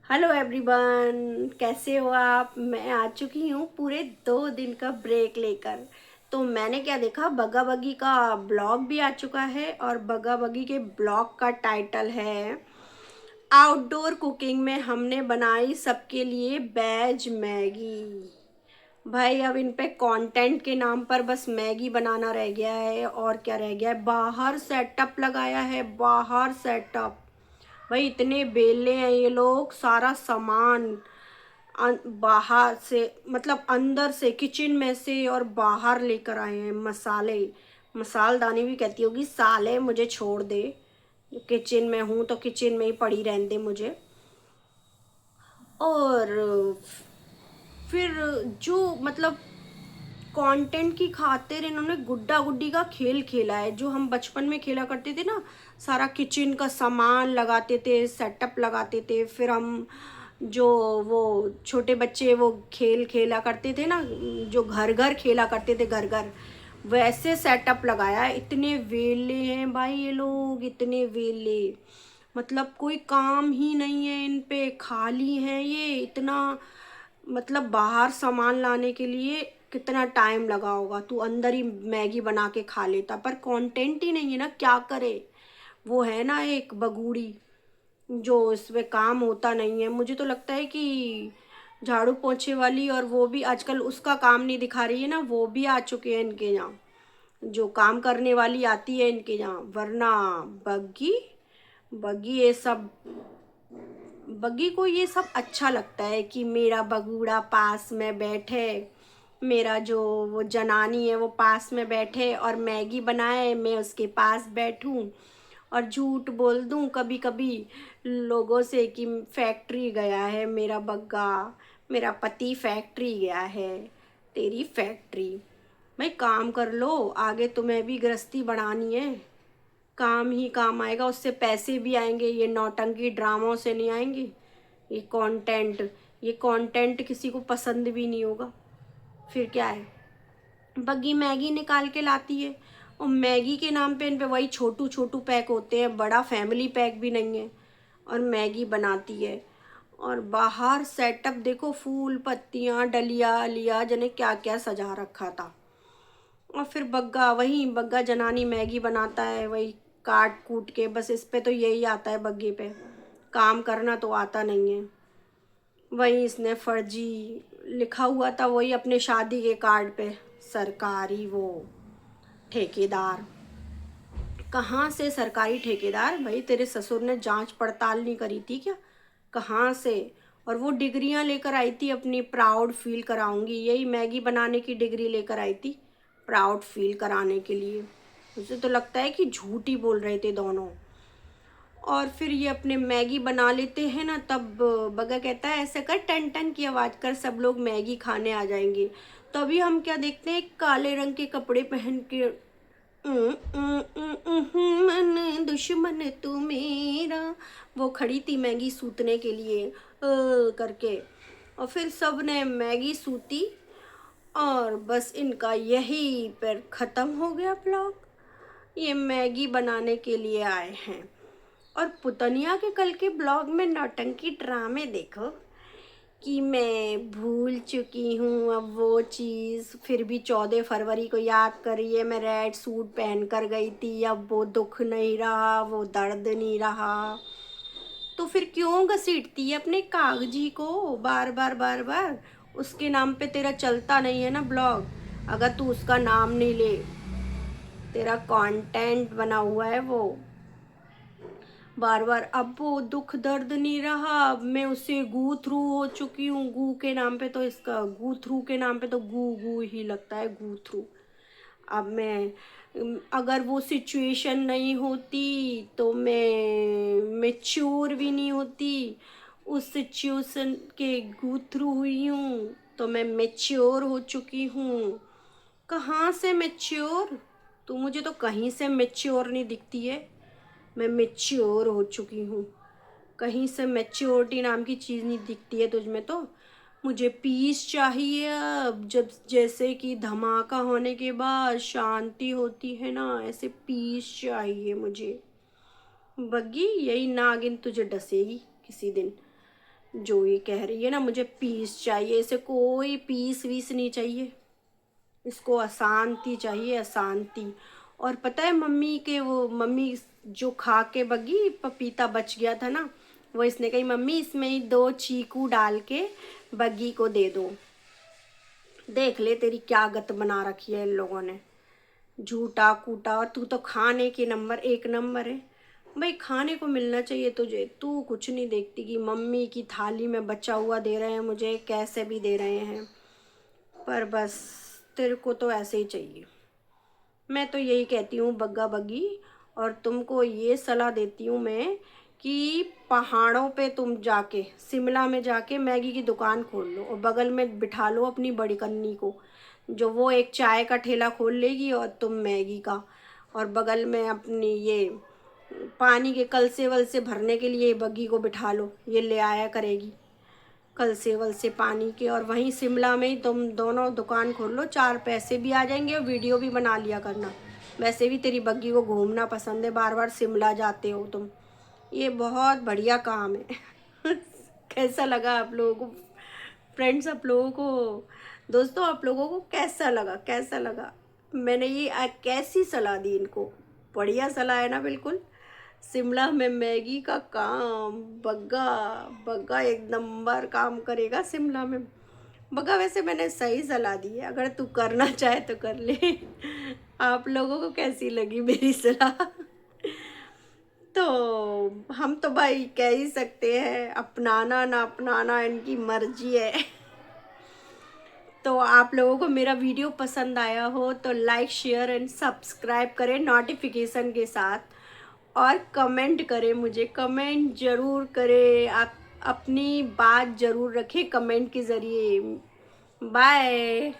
Hello everyone, कैसे हो आप। मैं आ चुकी हूँ पूरे 2 दिन का ब्रेक लेकर। तो मैंने क्या देखा, बग्गा बग्गी का ब्लॉग भी आ चुका है और बग्गा बग्गी के ब्लॉग का टाइटल है आउटडोर कुकिंग में हमने बनाई सबके लिए वेज मैगी। भाई अब इन पे कंटेंट के नाम पर बस मैगी बनाना रह गया है और क्या रह गया है। बाहर सेटअप लगाया है, बाहर सेटअप। भाई इतने बेले हैं ये लोग, सारा सामान बाहर से मतलब अंदर से किचन में से और बाहर लेकर आए हैं। मसाले, मसालदानी भी कहती होगी, साले मुझे छोड़ दे, किचन में हूँ तो किचन में ही पड़ी रहने दे मुझे। और फिर जो मतलब कंटेंट की खातिर इन्होंने गुड्डा गुड्डी का खेल खेला है, जो हम बचपन में खेला करते थे ना। सारा किचन का सामान लगाते थे, सेटअप लगाते थे, फिर हम जो वो छोटे बच्चे वो खेल खेला करते थे ना, जो घर घर खेला करते थे, घर घर वैसे सेटअप लगाया है। इतने वेले हैं भाई ये लोग, इतने वेले, मतलब कोई काम ही नहीं है इन पे, खाली हैं ये। इतना मतलब बाहर सामान लाने के लिए कितना टाइम लगा होगा, तू अंदर ही मैगी बना के खा लेता। पर कंटेंट ही नहीं है ना, क्या करे। वो है ना एक बगूड़ी, जो इसमें काम होता नहीं है। मुझे तो लगता है कि झाड़ू पोछे वाली, और वो भी आजकल उसका काम नहीं दिखा रही है ना, वो भी आ चुके हैं इनके यहाँ। जो काम करने वाली आती है इनके यहाँ, वरना बग्गी बग्गी ये सब, बग्गी को ये सब अच्छा लगता है कि मेरा बगूड़ा पास में बैठे, मेरा जो वो जनानी है वो पास में बैठे और मैगी बनाए, मैं उसके पास बैठूं और झूठ बोल दूं कभी कभी लोगों से कि फैक्ट्री गया है मेरा बग्गा, मेरा पति फैक्ट्री गया है। तेरी फैक्ट्री। भाई काम कर लो, आगे तुम्हें भी गृहस्थी बढ़ानी है। काम ही काम आएगा, उससे पैसे भी आएंगे, ये नौटंकी ड्रामों से नहीं आएंगे। ये कंटेंट किसी को पसंद भी नहीं होगा। फिर क्या है, बग्गी मैगी निकाल के लाती है और मैगी के नाम पे इन पे वही छोटू छोटू पैक होते हैं, बड़ा फैमिली पैक भी नहीं है, और मैगी बनाती है। और बाहर सेटअप देखो, फूल पत्तियाँ डलिया लिया जने क्या क्या सजा रखा था। और फिर बग्गा, वही बग्गा जनानी मैगी बनाता है, वही काट कूट के, बस इस पे तो यही आता है बग्गे पे, काम करना तो आता नहीं है। वही इसने फर्जी लिखा हुआ था, वही अपने शादी के कार्ड पे, सरकारी वो ठेकेदार। कहाँ से सरकारी ठेकेदार, भाई तेरे ससुर ने जांच पड़ताल नहीं करी थी क्या, कहाँ से। और वो डिग्रियां लेकर आई थी अपनी, प्राउड फील कराऊंगी, यही मैगी बनाने की डिग्री लेकर आई थी प्राउड फील कराने के लिए। मुझे तो लगता है कि झूठ ही बोल रहे थे दोनों। और फिर ये अपने मैगी बना लेते हैं ना, तब बग्गा कहता है ऐसे कर, टन टन की आवाज़ कर, सब लोग मैगी खाने आ जाएंगे। तभी हम क्या देखते हैं, काले रंग के कपड़े पहन के मन दुश्मन तू मेरा, वो खड़ी थी मैगी सूतने के लिए करके। और फिर सब ने मैगी सूती और बस इनका यही पर ख़त्म हो गया ब्लॉग। ये मैगी बनाने के लिए आए हैं। और पुतनिया के कल के ब्लॉग में नौटंकी ड्रामे देखो, कि मैं भूल चुकी हूँ अब वो चीज़, फिर भी 14 फरवरी को याद करिए मैं रेड सूट पहन कर गई थी, अब वो दुख नहीं रहा, वो दर्द नहीं रहा। तो फिर क्यों घसीटती है अपने कागजी को बार बार बार बार। उसके नाम पे तेरा चलता नहीं है ना ब्लॉग, अगर तू उसका नाम नहीं ले, तेरा कंटेंट बना हुआ है वो बार बार। अब वो दुख दर्द नहीं रहा, अब मैं उससे गू थ्रू हो चुकी हूँ। गू के नाम पे तो इसका, गू थ्रू के नाम पे तो गू गू ही लगता है, गू थ्रू। अब मैं अगर वो सिचुएशन नहीं होती तो मैं मेच्योर भी नहीं होती, उस सिचुएशन के गू थ्रू हुई हूँ तो मैं मेच्योर हो चुकी हूँ। कहाँ से मेच्योर, तू मुझे तो कहीं से मेच्योर नहीं दिखती है। मैं मेच्योर हो चुकी हूँ, कहीं से मैच्योरिटी नाम की चीज़ नहीं दिखती है तुझ में तो। मुझे पीस चाहिए अब, जब जैसे कि धमाका होने के बाद शांति होती है ना, ऐसे पीस चाहिए मुझे। बग्गी, यही नागिन तुझे डसेगी किसी दिन। जो ये कह रही है ना मुझे पीस चाहिए, इसे कोई पीस वीस नहीं चाहिए, इसको अशांति चाहिए, अशांति। और पता है मम्मी के वो मम्मी जो खा के बगी पपीता बच गया था ना, वो इसने कही मम्मी इसमें ही 2 चीकू डाल के बग्गी को दे दो। देख ले तेरी क्या गत बना रखी है इन लोगों ने, झूठा कूटा। और तू तो खाने के नंबर 1 नंबर है भाई, खाने को मिलना चाहिए तुझे, तू कुछ नहीं देखती कि मम्मी की थाली में बचा हुआ दे रहे हैं मुझे, कैसे भी दे रहे हैं, पर बस तेरे को तो ऐसे ही चाहिए। मैं तो यही कहती हूँ बग्गा बग्गी, और तुमको ये सलाह देती हूँ मैं कि पहाड़ों पे तुम जाके शिमला में जाके मैगी की दुकान खोल लो और बगल में बिठा लो अपनी बड़ी कन्नी को, जो वो एक चाय का ठेला खोल लेगी और तुम मैगी का, और बगल में अपनी ये पानी के कल से वल से भरने के लिए बग्गी को बिठा लो, ये ले आया करेगी कल से वल से पानी के। और वहीं शिमला में ही तुम दोनों दुकान खोल लो, 4 पैसे भी आ जाएंगे और वीडियो भी बना लिया करना। वैसे भी तेरी बग्गी को घूमना पसंद है, बार बार शिमला जाते हो तुम, ये बहुत बढ़िया काम है। कैसा लगा आप लोगों को फ्रेंड्स, आप लोगों को दोस्तों, आप लोगों को कैसा लगा, कैसा लगा मैंने ये कैसी सलाह दी इनको, बढ़िया सलाह है ना बिल्कुल। शिमला में मैगी का काम, बग्गा बग्गा एक नंबर काम करेगा शिमला में। बग्गा वैसे मैंने सही सलाह दी है, अगर तू करना चाहे तो कर ले। आप लोगों को कैसी लगी मेरी सलाह? तो हम तो भाई कह ही सकते हैं, अपनाना ना अपनाना इनकी मर्जी है। तो आप लोगों को मेरा वीडियो पसंद आया हो तो लाइक शेयर एंड सब्सक्राइब करें नोटिफिकेशन के साथ, और कमेंट करें, मुझे कमेंट ज़रूर करें, आप अपनी बात ज़रूर रखें कमेंट के ज़रिए। बाय।